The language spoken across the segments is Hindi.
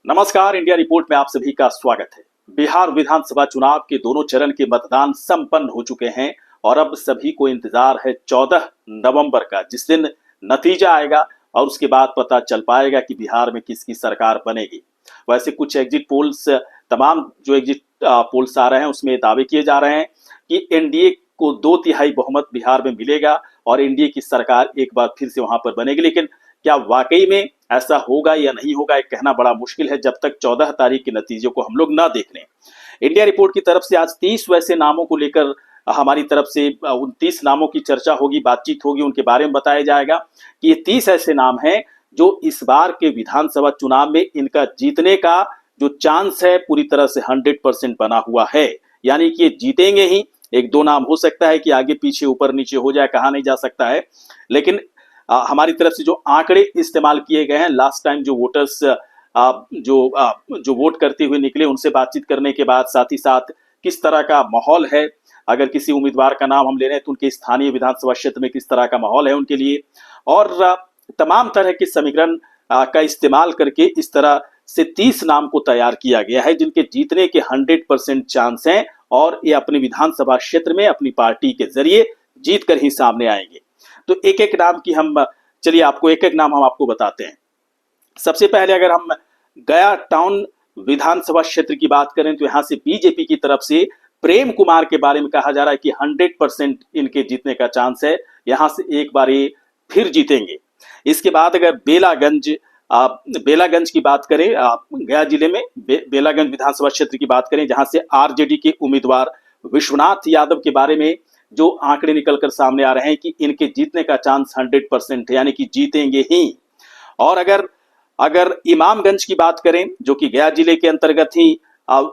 नमस्कार, इंडिया रिपोर्ट में आप सभी का स्वागत है। बिहार विधानसभा चुनाव के दोनों चरण के मतदान संपन्न हो चुके हैं और अब सभी को इंतजार है 14 नवंबर का, जिस दिन नतीजा आएगा और उसके बाद पता चल पाएगा कि बिहार में किसकी सरकार बनेगी। वैसे कुछ एग्जिट पोल्स, तमाम जो एग्जिट पोल्स आ रहे हैं उसमें दावे किए जा रहे हैं कि एनडीए को 2/3 बहुमत बिहार में मिलेगा और एनडीए की सरकार एक बार फिर से वहां पर बनेगी। लेकिन क्या वाकई में ऐसा होगा या नहीं होगा, एक कहना बड़ा मुश्किल है जब तक 14 तारीख के नतीजों को हम लोग ना देख लें। इंडिया रिपोर्ट की तरफ से आज 30 वैसे नामों को लेकर हमारी तरफ से 29 नामों की चर्चा होगी, बातचीत होगी, उनके बारे में बताया जाएगा कि ये 30 ऐसे नाम हैं जो इस बार के विधानसभा चुनाव में इनका जीतने का जो चांस है पूरी तरह से 100% बना हुआ है। यानी कि ये जीतेंगे ही। एक दो नाम हो सकता है कि आगे पीछे ऊपर नीचे हो जाए, कहा नहीं जा सकता है, लेकिन हमारी तरफ से जो आंकड़े इस्तेमाल किए गए हैं, लास्ट टाइम जो वोटर्स जो वोट करते हुए निकले उनसे बातचीत करने के बाद, साथ ही साथ किस तरह का माहौल है, अगर किसी उम्मीदवार का नाम हम ले रहे हैं तो उनके स्थानीय विधानसभा क्षेत्र में किस तरह का माहौल है उनके लिए, और तमाम तरह के समीकरण का इस्तेमाल करके इस तरह से 30 नाम को तैयार किया गया है जिनके जीतने के 100% चांस हैं और ये अपने विधानसभा क्षेत्र में अपनी पार्टी के जरिए जीत कर ही सामने आएंगे। तो एक एक नाम की चलिए आपको एक एक नाम हम आपको बताते हैं। सबसे पहले अगर हम गया टाउन विधानसभा क्षेत्र की बात करें तो यहां से बीजेपी की तरफ से प्रेम कुमार के बारे में कहा जा रहा है कि 100% इनके जीतने का चांस है, यहां से एक बार ये फिर जीतेंगे। इसके बाद अगर बेलागंज की बात करें, गया जिले में बेलागंज विधानसभा क्षेत्र की बात करें, जहां से आरजेडी के उम्मीदवार विश्वनाथ यादव के बारे में जो आंकड़े निकलकर सामने आ रहे हैं कि इनके जीतने का चांस 100% है, यानी कि जीतेंगे ही। और अगर इमामगंज की बात करें, जो कि गया जिले के अंतर्गत ही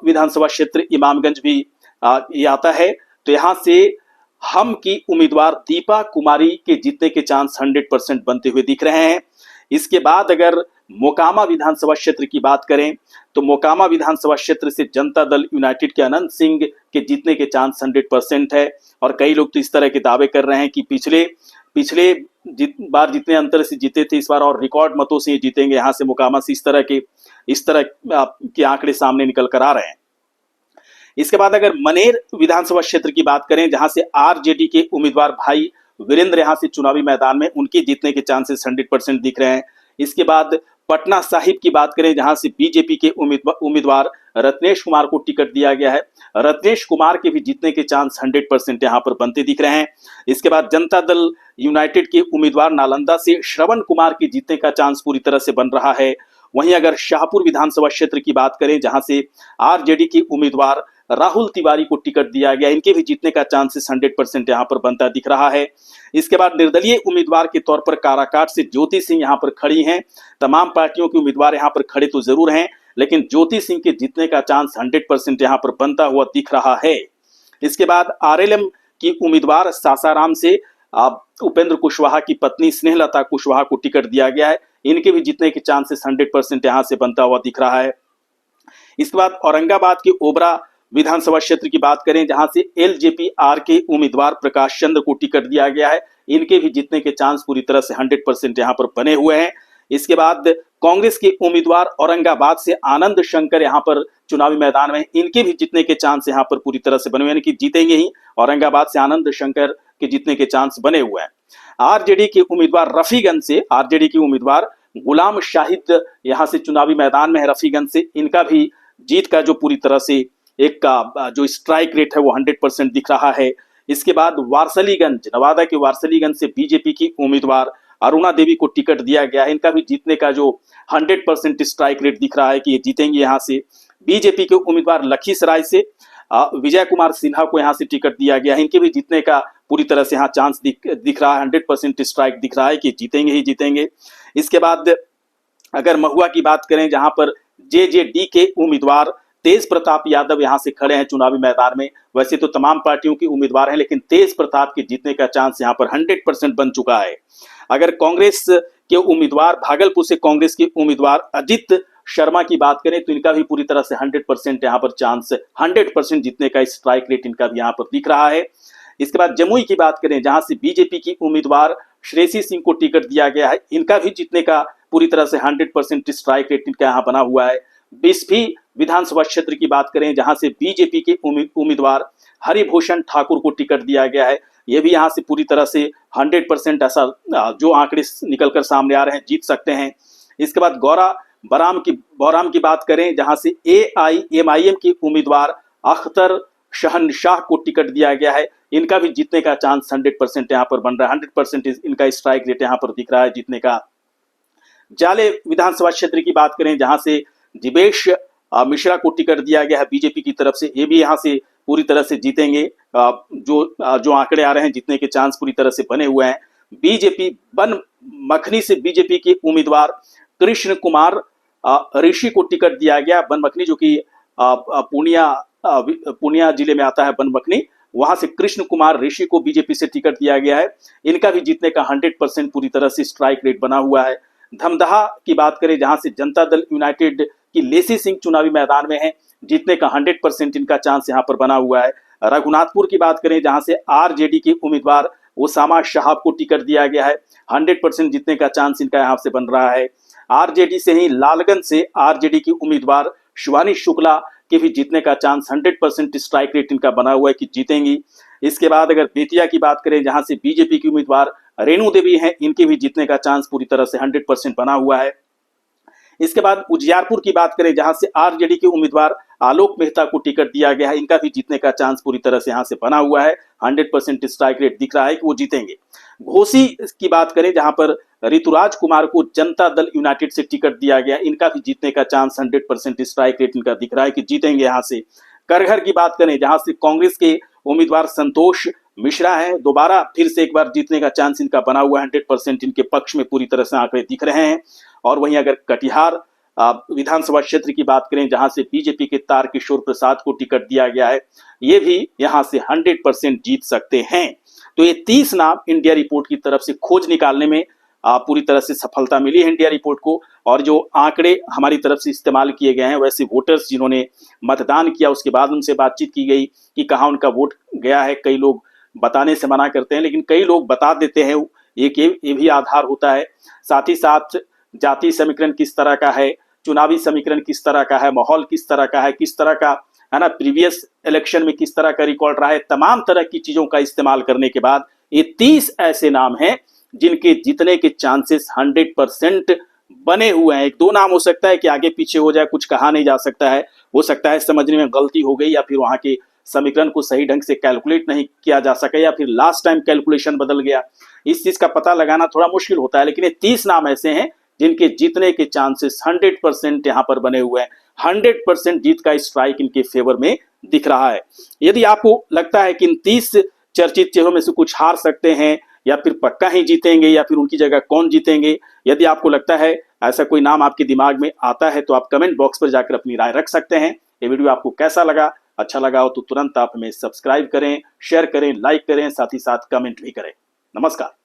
विधानसभा क्षेत्र इमामगंज भी ये आता है, तो यहां से हम की उम्मीदवार दीपा कुमारी के जीतने के चांस 100% बनते हुए दिख रहे हैं। इसके बाद अगर मोकामा विधानसभा क्षेत्र की बात करें तो मोकामा विधानसभा क्षेत्र से जनता दल यूनाइटेड के अनंत सिंह के जीतने के चांस 100% है। और कई लोग तो इस तरह के दावे कर रहे हैं कि पिछले बार जितने अंतर से जीते थे, इस बार और रिकॉर्ड मतों से जीतेंगे यहां से मोकामा से। इस तरह के आंकड़े सामने निकल कर आ रहे हैं। इसके बाद अगर मनेर विधानसभा क्षेत्र की बात करें, जहां से आरजेडी के उम्मीदवार भाई वीरेंद्र यहां से चुनावी मैदान में, उनके जीतने के चांसेस 100% दिख रहे हैं। इसके बाद पटना साहिब की बात करें, जहां से बीजेपी के उम्मीदवार रत्नेश कुमार को टिकट दिया गया है, रत्नेश कुमार के भी जीतने के चांस 100% यहां पर बनते दिख रहे हैं। इसके बाद जनता दल यूनाइटेड के उम्मीदवार नालंदा से श्रवण कुमार के जीतने का चांस पूरी तरह से बन रहा है। वहीं अगर शाहपुर विधानसभा क्षेत्र की बात करें, जहां से आरजेडी के उम्मीदवार राहुल तिवारी को टिकट दिया गया, इनके भी जीतने का चांसेस 100% यहां पर बनता दिख रहा है। इसके बाद निर्दलीय उम्मीदवार के तौर पर काराकाट से ज्योति सिंह यहां पर खड़ी हैं। तमाम पार्टियों के उम्मीदवार यहां पर खड़े तो जरूर हैं, लेकिन ज्योति सिंह के जीतने का चांस 100% यहां पर बनता हुआ दिख रहा है। इसके बाद आरएलएम की उम्मीदवार सासाराम से उपेंद्र कुशवाहा की पत्नी स्नेहलता कुशवाहा को टिकट दिया गया है, इनके भी जीतने के चांसेस 100% यहां से बनता हुआ दिख रहा है। इसके बाद औरंगाबाद के ओबरा विधानसभा क्षेत्र की बात करें, जहां से एलजेपी-आर के उम्मीदवार प्रकाश चंद्र को टिकट दिया गया है, इनके भी जीतने के चांस पूरी तरह से 100% यहां पर बने हुए हैं। इसके बाद कांग्रेस के उम्मीदवार औरंगाबाद से आनंद शंकर यहां पर चुनावी मैदान में, इनके भी जीतने के चांस यहां पर पूरी तरह से बने हुए हैं, कि जीतेंगे ही। औरंगाबाद से आनंद शंकर के जीतने के चांस बने हुए हैं। आरजेडी के उम्मीदवार रफीगंज से आरजेडी के उम्मीदवार गुलाम शाहिद यहां से चुनावी मैदान में है रफीगंज से, इनका भी जीत का जो पूरी तरह से एक का जो स्ट्राइक रेट है वो 100% दिख रहा है। इसके बाद वारसलीगंज, नवादा के वारसलीगंज से बीजेपी की उम्मीदवार अरुणा देवी को टिकट दिया गया है, इनका भी जीतने का जो 100% स्ट्राइक रेट दिख रहा है कि ये जीतेंगे यहां से। बीजेपी के उम्मीदवार लखीसराय से विजय कुमार सिन्हा को यहां से टिकट दिया गया है, इनके भी जीतने का पूरी तरह से यहाँ चांस दिख रहा है, 100% स्ट्राइक दिख रहा है कि जीतेंगे ही जीतेंगे। इसके बाद अगर महुआ की बात करें, जहां पर जेजेडी के उम्मीदवार तेज प्रताप यादव यहां से खड़े हैं चुनावी मैदान में। वैसे तो तमाम पार्टियों के उम्मीदवार हैं, लेकिन तेज प्रताप के जीतने का चांस यहां पर 100% बन चुका है। अगर कांग्रेस के उम्मीदवार, भागलपुर से कांग्रेस के उम्मीदवार अजित शर्मा की बात करें, तो इनका भी पूरी तरह से 100% यहां पर चांस, 100% जीतने का स्ट्राइक रेट इनका भी यहां पर दिख रहा है। इसके बाद जमुई की बात करें, जहां से बीजेपी की उम्मीदवार श्रेयसी सिंह को टिकट दिया गया है, इनका भी जीतने का पूरी तरह से 100% स्ट्राइक रेट इनका यहाँ बना हुआ है। बिस्फी विधानसभा क्षेत्र की बात करें जहां से बीजेपी के उम्मीदवार हरिभूषण ठाकुर को टिकट दिया गया है, ये भी यहां से पूरी तरह से 100% ऐसा जो आंकड़े निकलकर सामने आ रहे हैं जीत सकते हैं। इसके बाद बौराम की बात करें जहां से AIMIM के उम्मीदवार अख्तर शहनशाह को टिकट दिया गया है, इनका भी जीतने का चांस 100% यहाँ पर बन रहा है। 100% इनका स्ट्राइक रेट यहाँ पर दिख रहा है जीतने का। जाले विधानसभा क्षेत्र की बात करें जहां से जिवेश मिश्रा को टिकट दिया गया है बीजेपी की तरफ से, ये भी यहाँ से पूरी तरह से जीतेंगे। जो आंकड़े आ रहे हैं जीतने के चांस पूरी तरह से बने हुए हैं। बीजेपी बनमखनी से बीजेपी के उम्मीदवार कृष्ण कुमार ऋषि को टिकट दिया गया। बनमखनी जो कि पूर्णिया जिले में आता है बनमखनी, वहां से कृष्ण कुमार ऋषि को बीजेपी से टिकट दिया गया है। इनका भी जीतने का 100% पूरी तरह से स्ट्राइक रेट बना हुआ है। धमदाहा की बात करें जहां से जनता दल यूनाइटेड की लेसी सिंह चुनावी मैदान में है, जीतने का 100% इनका चांस यहां पर बना हुआ है। रघुनाथपुर की बात करें जहां से आरजेडी के उम्मीदवार ओसामा शहाब को टिकट दिया गया है, 100% जीतने का चांस इनका यहां से बन रहा है। आरजेडी से ही लालगंज से आरजेडी की उम्मीदवार शिवानी शुक्ला के भी जीतने का चांस 100% स्ट्राइक रेट इनका बना हुआ है कि जीतेंगी। इसके बाद अगर बेतिया की बात करें जहां से बीजेपी की उम्मीदवार रेणु देवी हैं, इनके भी जीतने का चांस पूरी तरह से 100% बना हुआ है। इसके बाद उजियारपुर की बात करें जहां से आरजेडी के उम्मीदवार आलोक मेहता को टिकट दिया गया है, इनका भी जीतने का चांस पूरी तरह से यहां से बना हुआ है। 100% स्ट्राइक रेट दिख रहा है कि वो जीतेंगे। घोसी की बात करें जहां पर ऋतुराज कुमार को जनता दल यूनाइटेड से टिकट दिया गया, इनका भी जीतने का चांस 100% स्ट्राइक रेट इनका दिख रहा है कि जीतेंगे यहां से। करघर की बात करें जहां से कांग्रेस के उम्मीदवार संतोष मिश्रा है, दोबारा फिर से एक बार जीतने का चांस इनका बना हुआ है। 100% इनके पक्ष में पूरी तरह से आंकड़े दिख रहे हैं। और वहीं अगर कटिहार विधानसभा क्षेत्र की बात करें जहां से बीजेपी के तारकिशोर प्रसाद को टिकट दिया गया है, ये भी यहां से 100% जीत सकते हैं। तो ये 30 नाम इंडिया रिपोर्ट की तरफ से खोज निकालने में पूरी तरह से सफलता मिली है इंडिया रिपोर्ट को। और जो आंकड़े हमारी तरफ से इस्तेमाल किए गए हैं, वैसे वोटर्स जिन्होंने मतदान किया उसके बाद उनसे बातचीत की गई कि कहाँ उनका वोट गया है। कई लोग बताने से मना करते हैं, लेकिन कई लोग बता देते हैं, ये भी आधार होता है। साथ ही साथ जाति समीकरण किस तरह का है, चुनावी समीकरण किस तरह का है, माहौल किस तरह का है, किस तरह का है ना, प्रीवियस इलेक्शन में किस तरह का रिकॉर्ड रहा है, तमाम तरह की चीजों का इस्तेमाल करने के बाद ये 30 ऐसे नाम हैं जिनके जीतने के चांसेस 100% बने हुए हैं। एक दो नाम हो सकता है कि आगे पीछे हो जाए, कुछ कहा नहीं जा सकता है, हो सकता है समझने में गलती हो गई या फिर वहां के समीकरण को सही ढंग से कैलकुलेट नहीं किया जा सका या फिर लास्ट टाइम कैलकुलेशन बदल गया। इस चीज का पता लगाना थोड़ा मुश्किल होता है, लेकिन ये 30 नाम ऐसे हैं जिनके जीतने के चांसेस 100% यहाँ पर बने हुए हैं। 100% जीत का स्ट्राइक इनके फेवर में दिख रहा है। यदि आपको लगता है कि इन 30 चर्चित चेहरों में से कुछ हार सकते हैं या फिर पक्का ही जीतेंगे या फिर उनकी जगह कौन जीतेंगे, यदि आपको लगता है ऐसा कोई नाम आपके दिमाग में आता है तो आप कमेंट बॉक्स पर जाकर अपनी राय रख सकते हैं। ये वीडियो आपको कैसा लगा, अच्छा लगा हो तो तुरंत आप हमें सब्सक्राइब करें, शेयर करें, लाइक करें, साथ ही साथ कमेंट भी करें। नमस्कार।